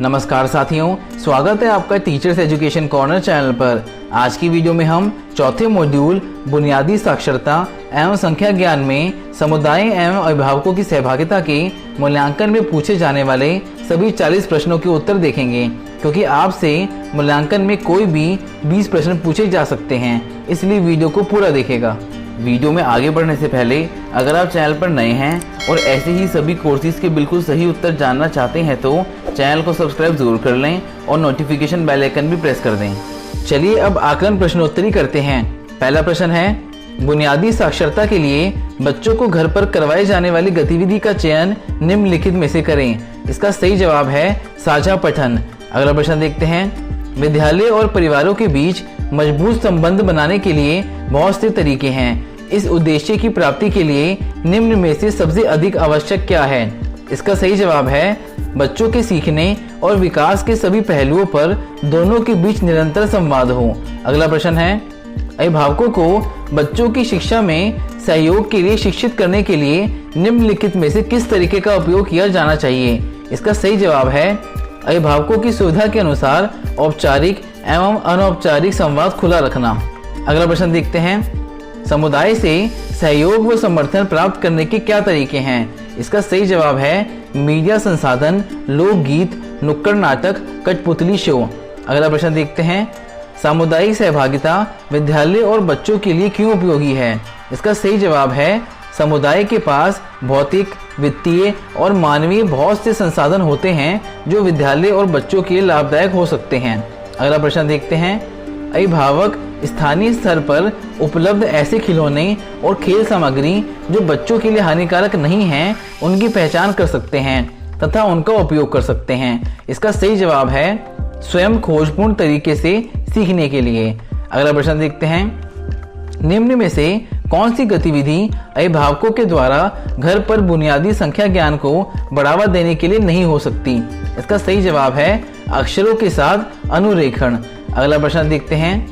नमस्कार साथियों, स्वागत है आपका टीचर्स एजुकेशन कॉर्नर चैनल पर। आज की वीडियो में हम चौथे मॉड्यूल बुनियादी साक्षरता एवं संख्या ज्ञान में समुदाय एवं अभिभावकों की सहभागिता के मूल्यांकन में पूछे जाने वाले सभी 40 प्रश्नों के उत्तर देखेंगे, क्योंकि आपसे मूल्यांकन में कोई भी 20 प्रश्न पूछे जा सकते हैं, इसलिए वीडियो को पूरा देखेगा। वीडियो में आगे बढ़ने से पहले अगर आप चैनल पर नए हैं और ऐसे ही सभी कोर्सेज के बिल्कुल सही उत्तर जानना चाहते हैं तो चैनल को सब्सक्राइब जरूर कर लें और नोटिफिकेशन बेल आइकन भी प्रेस कर दें। चलिए अब आकलन प्रश्नोत्तरी करते हैं। पहला प्रश्न है, बुनियादी साक्षरता के लिए बच्चों को घर पर करवाए जाने वाली गतिविधि का चयन निम्नलिखित में से करें। इसका सही जवाब है साझा पठन। अगला प्रश्न देखते हैं, विद्यालय और परिवारों के बीच मजबूत संबंध बनाने के लिए बहुत से तरीके हैं। इस उद्देश्य की प्राप्ति के लिए निम्न में से सबसे अधिक आवश्यक क्या है? इसका सही जवाब है बच्चों के सीखने और विकास के सभी पहलुओं पर दोनों के बीच निरंतर संवाद हो। अगला प्रश्न है, अभिभावकों को बच्चों की शिक्षा में सहयोग के लिए शिक्षित करने के लिए निम्नलिखित में से किस तरीके का उपयोग किया जाना चाहिए? इसका सही जवाब है अभिभावकों की सुविधा के अनुसार औपचारिक एवं अनौपचारिक संवाद खुला रखना। अगला प्रश्न देखते हैं, समुदाय से सहयोग व समर्थन प्राप्त करने के क्या तरीके हैं? इसका सही जवाब है मीडिया संसाधन, लोकगीत, नुक्कड़ नाटक, कठपुतली शो। अगला प्रश्न देखते हैं, सामुदायिक सहभागिता विद्यालय और बच्चों के लिए क्यों उपयोगी है? इसका सही जवाब है समुदाय के पास भौतिक, वित्तीय और मानवीय बहुत से संसाधन होते हैं जो विद्यालय और बच्चों के लिए लाभदायक हो सकते हैं। अगला प्रश्न देखते हैं, अभिभावक स्थानीय स्तर पर उपलब्ध ऐसे खिलौने और खेल सामग्री जो बच्चों के लिए हानिकारक नहीं हैं, उनकी पहचान कर सकते हैं तथा उनका उपयोग कर सकते हैं। इसका सही जवाब है स्वयं खोजपूर्ण तरीके से सीखने के लिए। अगला प्रश्न देखते हैं, निम्न में से कौन सी गतिविधि अभिभावकों के द्वारा घर पर बुनियादी संख्या ज्ञान को बढ़ावा देने के लिए नहीं हो सकती? इसका सही जवाब है अक्षरों के साथ अनुरेखण। अगला प्रश्न देखते हैं,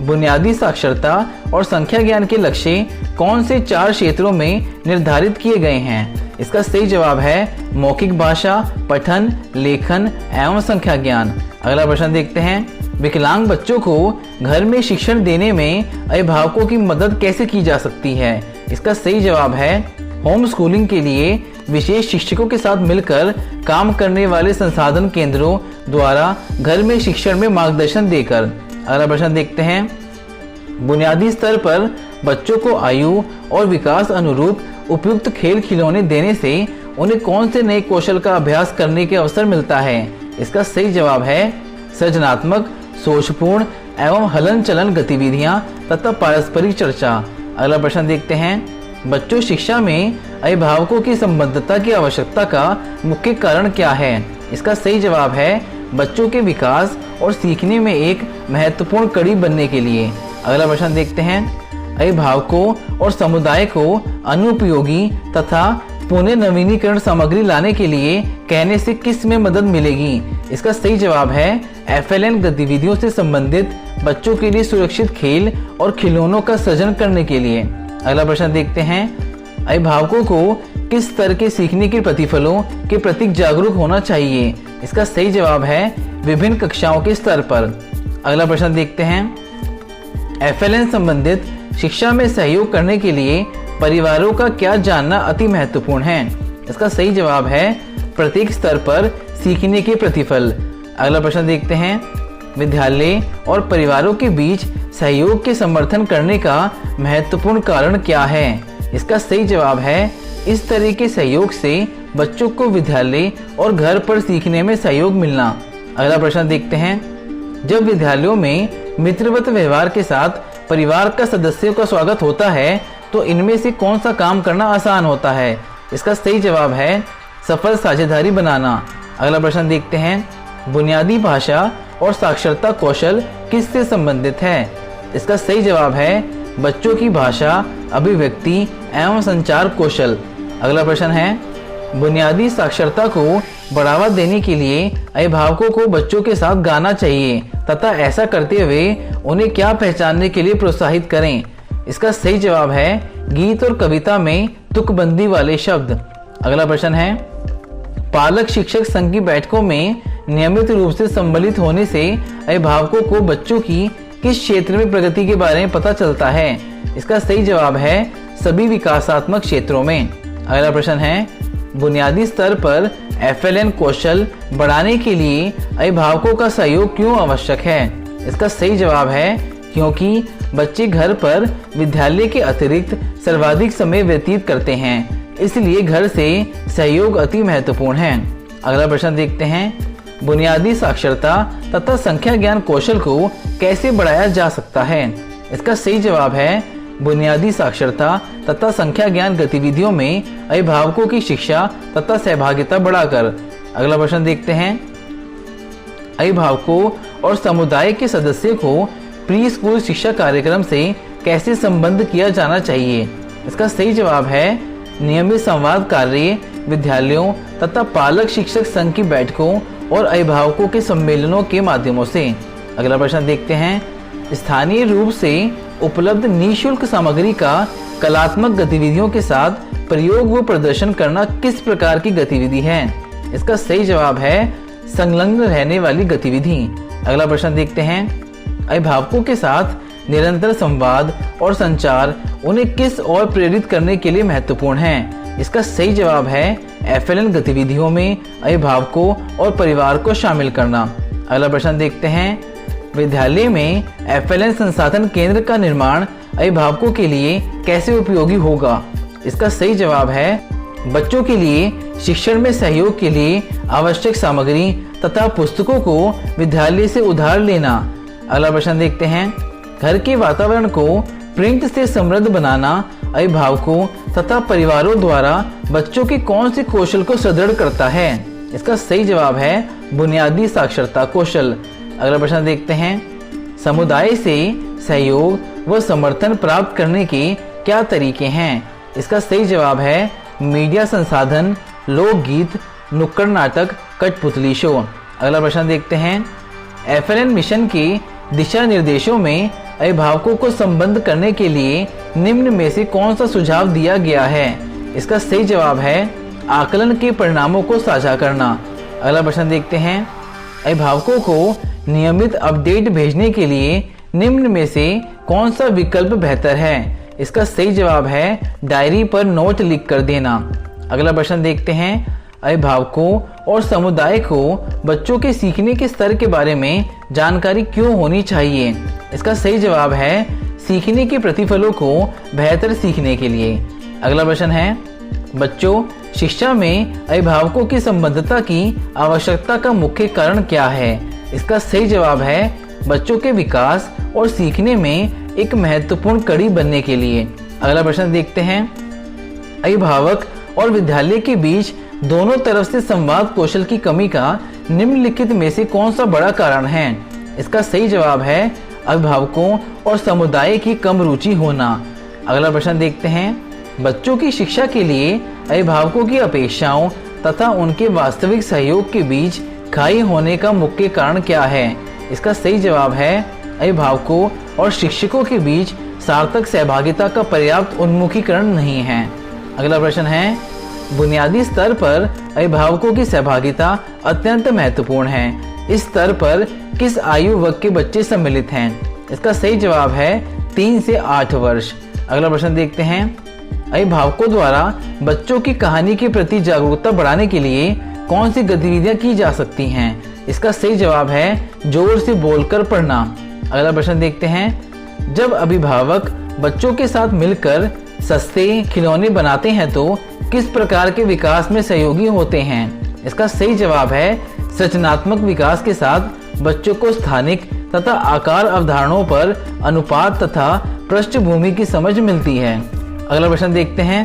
बुनियादी साक्षरता और संख्या ज्ञान के लक्ष्य कौन से 4 क्षेत्रों में निर्धारित किए गए हैं? इसका सही जवाब है मौखिक भाषा, पठन, लेखन एवं संख्या ज्ञान। अगला प्रश्न देखते हैं, विकलांग बच्चों को घर में शिक्षण देने में अभिभावकों की मदद कैसे की जा सकती है? इसका सही जवाब है होम स्कूलिंग के लिए विशेष शिक्षकों के साथ मिलकर काम करने वाले संसाधन केंद्रों द्वारा घर में शिक्षण में मार्गदर्शन देकर। अगला प्रश्न देखते हैं, बुनियादी स्तर पर बच्चों को आयु और विकास अनुरूप उपयुक्त खेल खिलौने देने से उन्हें कौन से नए कौशल का अभ्यास करने के अवसर मिलता है? इसका सही जवाब है सृजनात्मक, सोचपूर्ण एवं हलन चलन गतिविधियां तथा पारस्परिक चर्चा। अगला प्रश्न देखते हैं, बच्चों शिक्षा में अभिभावकों की संबद्धता की आवश्यकता का मुख्य कारण क्या है? इसका सही जवाब है बच्चों के विकास और सीखने में एक महत्वपूर्ण कड़ी बनने के लिए। अगला प्रश्न देखते हैं, अभिभावकों और समुदाय को अनुपयोगी तथा पुनः नवीनीकरण सामग्री लाने के लिए कहने से किस में मदद मिलेगी? इसका सही जवाब है FLN गतिविधियों से संबंधित बच्चों के लिए सुरक्षित खेल और खिलौनों का सृजन करने के लिए। अगला प्रश्न देखते हैं, अभिभावकों को किस स्तर के सीखने के प्रतिफलों के प्रति जागरूक होना चाहिए? इसका सही जवाब है विभिन्न कक्षाओं के स्तर पर। अगला प्रश्न देखते हैं, FLN संबंधित शिक्षा में सहयोग करने के लिए परिवारों का क्या जानना अति महत्वपूर्ण है? इसका सही जवाब है प्रत्येक स्तर पर सीखने के प्रतिफल। अगला प्रश्न देखते हैं, विद्यालय और परिवारों के बीच सहयोग के समर्थन करने का महत्वपूर्ण कारण क्या है? इसका सही जवाब है इस तरह के सहयोग से बच्चों को विद्यालय और घर पर सीखने में सहयोग मिलना। अगला प्रश्न देखते हैं, जब विद्यालयों में मित्रवत व्यवहार के साथ परिवार का सदस्यों का स्वागत होता है तो इनमें से कौन सा काम करना आसान होता है? इसका सही जवाब है सफल साझेदारी बनाना। अगला प्रश्न देखते हैं, बुनियादी भाषा और साक्षरता कौशल किससे संबंधित है? इसका सही जवाब है बच्चों की भाषा, अभिव्यक्ति एवं संचार कौशल। अगला प्रश्न है, बुनियादी साक्षरता को बढ़ावा देने के लिए अभिभावकों को बच्चों के साथ गाना चाहिए तथा ऐसा करते हुए उन्हें क्या पहचानने के लिए प्रोत्साहित करें? इसका सही जवाब है गीत और कविता में तुकबंदी वाले शब्द। अगला प्रश्न है, पालक शिक्षक संघ की बैठकों में नियमित रूप से सम्मिलित होने से अभिभावकों को बच्चों की किस क्षेत्र में प्रगति के बारे में पता चलता है? इसका सही जवाब है सभी विकासात्मक क्षेत्रों में। अगला प्रश्न है, बुनियादी स्तर पर FLN कौशल बढ़ाने के लिए अभिभावकों का सहयोग क्यों आवश्यक है? इसका सही जवाब है क्योंकि बच्चे घर पर विद्यालय के अतिरिक्त सर्वाधिक समय व्यतीत करते हैं, इसलिए घर से सहयोग अति महत्वपूर्ण है। अगला प्रश्न देखते हैं, बुनियादी साक्षरता तथा संख्या ज्ञान कौशल को कैसे बढ़ाया जा सकता है? इसका सही जवाब है बुनियादी साक्षरता तथा संख्या ज्ञान गतिविधियों में अभिभावकों की शिक्षा तथा सहभागिता बढ़ाकर। अगला प्रश्न देखते हैं, अभिभावकों और समुदाय के सदस्यों को प्री स्कूल शिक्षा कार्यक्रम से कैसे संबद्ध किया जाना चाहिए? इसका सही जवाब है नियमित संवाद कार्य, विद्यालयों तथा पालक शिक्षक संघ की बैठकों और अभिभावकों के सम्मेलनों के माध्यमों से। अगला प्रश्न देखते हैं, स्थानीय रूप से उपलब्ध निःशुल्क सामग्री का कलात्मक गतिविधियों के साथ प्रयोग व प्रदर्शन करना किस प्रकार की गतिविधि है? इसका सही जवाब है संलग्न रहने वाली गतिविधि। अगला प्रश्न देखते हैं, अभिभावकों के साथ निरंतर संवाद और संचार उन्हें किस और प्रेरित करने के लिए महत्वपूर्ण है? इसका सही जवाब है FLN गतिविधियों में अभिभावकों और परिवार को शामिल करना। अगला प्रश्न देखते हैं, विद्यालय में FLN संसाधन केंद्र का निर्माण अभिभावकों के लिए कैसे उपयोगी होगा? इसका सही जवाब है बच्चों के लिए शिक्षण में सहयोग के लिए आवश्यक सामग्री तथा पुस्तकों को विद्यालय से उधार लेना। अगला प्रश्न देखते हैं, घर के वातावरण को प्रिंट से समृद्ध बनाना अभिभावकों तथा परिवारों द्वारा बच्चों के कौन से कौशल को सुदृढ़ करता है? इसका सही जवाब है बुनियादी साक्षरता कौशल। अगला प्रश्न देखते हैं, समुदाय से सहयोग व समर्थन प्राप्त करने के क्या तरीके हैं? इसका सही जवाब है मीडिया संसाधन, लोकगीत, नुक्कड़ नाटक, कठपुतली शो। अगला प्रश्न देखते हैं, FLN मिशन के दिशा निर्देशों में अभिभावकों को संबद्ध करने के लिए निम्न में से कौन सा सुझाव दिया गया है? इसका सही जवाब है आकलन के परिणामों को साझा करना। अगला प्रश्न देखते हैं, अभिभावकों को नियमित अपडेट भेजने के लिए निम्न में से कौन सा विकल्प बेहतर है? इसका सही जवाब है डायरी पर नोट लिख कर देना। अगला प्रश्न देखते हैं, अभिभावकों और समुदाय को बच्चों के सीखने के स्तर के बारे में जानकारी क्यों होनी चाहिए? इसका सही जवाब है सीखने के प्रतिफलों को बेहतर सीखने के लिए। अगला प्रश्न है, बच्चों शिक्षा में अभिभावकों की संबद्धता की आवश्यकता का मुख्य कारण क्या है? इसका सही जवाब है बच्चों के विकास और सीखने में एक महत्वपूर्ण कड़ी बनने के लिए। अगला प्रश्न देखते हैं, अभिभावक और विद्यालय के बीच दोनों तरफ से संवाद कौशल की कमी का निम्नलिखित में से कौन सा बड़ा कारण है? इसका सही जवाब है अभिभावकों और समुदाय की कम रुचि होना। अगला प्रश्न देखते हैं, बच्चों की शिक्षा के लिए अभिभावकों की अपेक्षाओं तथा उनके वास्तविक सहयोग के बीच खाई होने का मुख्य कारण क्या है? इसका सही जवाब है अभिभावकों और शिक्षकों के बीच सार्थक सहभागिता का पर्याप्त उन्मुखीकरण नहीं है। अगला प्रश्न है, बुनियादी स्तर पर अभिभावकों की सहभागिता अत्यंत महत्वपूर्ण है। इस स्तर पर किस आयु वर्ग के बच्चे सम्मिलित हैं? इसका सही जवाब है 3 से 8 वर्ष। अगला प्रश्न देखते हैं, अभिभावकों द्वारा बच्चों की कहानी के प्रति जागरूकता बढ़ाने के लिए कौन सी गतिविधियां की जा सकती हैं? इसका सही जवाब है जोर से बोलकर पढ़ना। अगला प्रश्न देखते हैं, जब अभिभावक बच्चों के साथ मिलकर सस्ते खिलौने बनाते हैं तो किस प्रकार के विकास में सहयोगी होते हैं? इसका सही जवाब है सृजनात्मक विकास के साथ बच्चों को स्थानिक तथा आकार अवधारणाओं पर अनुपात तथा पृष्ठभूमि की समझ मिलती है। अगला प्रश्न देखते हैं,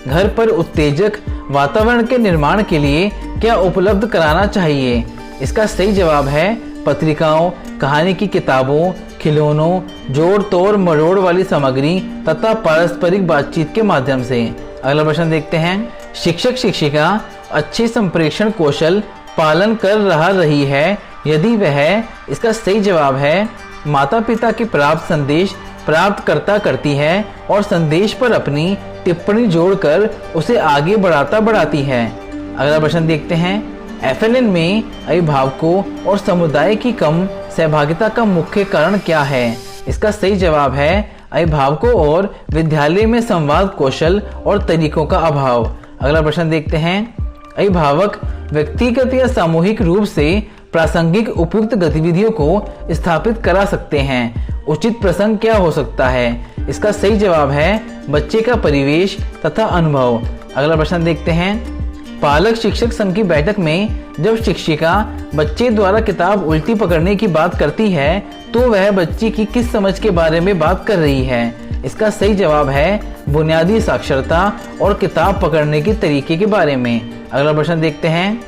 घर पर उत्तेजक वातावरण के निर्माण के लिए क्या उपलब्ध कराना चाहिए? इसका सही जवाब है पत्रिकाओं, कहानी की किताबों, खिलौनों, जोड़ तोड़ मरोड़ वाली सामग्री तथा पारस्परिक बातचीत के माध्यम से। अगला प्रश्न देखते हैं, शिक्षक शिक्षिका अच्छे संप्रेषण कौशल पालन कर रही है? यदि वह, इसका सही जवाब है माता पिता के प्राप्त संदेश प्राप्त करती है और संदेश पर अपनी टिप्पणी जोड़कर उसे आगे बढ़ाती है। अगला प्रश्न देखते हैं, FLN में अभिभावकों और समुदाय की कम सहभागिता का मुख्य कारण क्या है? इसका सही जवाब है अभिभावकों और विद्यालय में संवाद कौशल और तरीकों का अभाव। अगला प्रश्न देखते हैं। अभिभावक व्यक्तिगत या सामूहिक रूप से प्रासंगिक उपयुक्त गतिविधियों को स्थापित करा सकते हैं। उचित प्रसंग क्या हो सकता है? इसका सही जवाब है बच्चे का परिवेश तथा अनुभव। अगला प्रश्न देखते हैं। पालक शिक्षक संघ की बैठक में जब शिक्षिका बच्चे द्वारा किताब उल्टी पकड़ने की बात करती है तो वह बच्चे की किस समझ के बारे में बात कर रही है? इसका सही जवाब है बुनियादी साक्षरता और किताब पकड़ने के तरीके के बारे में। अगला प्रश्न देखते हैं।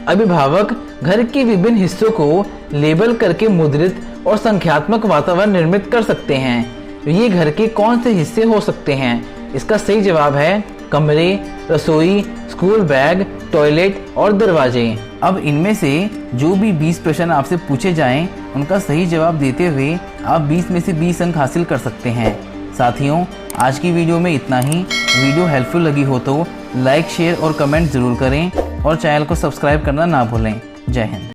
अभिभावक घर के विभिन्न हिस्सों को लेबल करके मुद्रित और संख्यात्मक वातावरण निर्मित कर सकते हैं। ये घर के कौन से हिस्से हो सकते हैं? इसका सही जवाब है कमरे, रसोई, स्कूल बैग, टॉयलेट और दरवाजे। अब इनमें से जो भी 20 प्रश्न आपसे पूछे जाएं, उनका सही जवाब देते हुए आप 20 में से 20 अंक हासिल कर सकते हैं। साथियों, आज की वीडियो में इतना ही। वीडियो हेल्पफुल लगी हो तो लाइक, शेयर और कमेंट जरूर करें और चैनल को सब्सक्राइब करना ना भूलें। जय हिंद।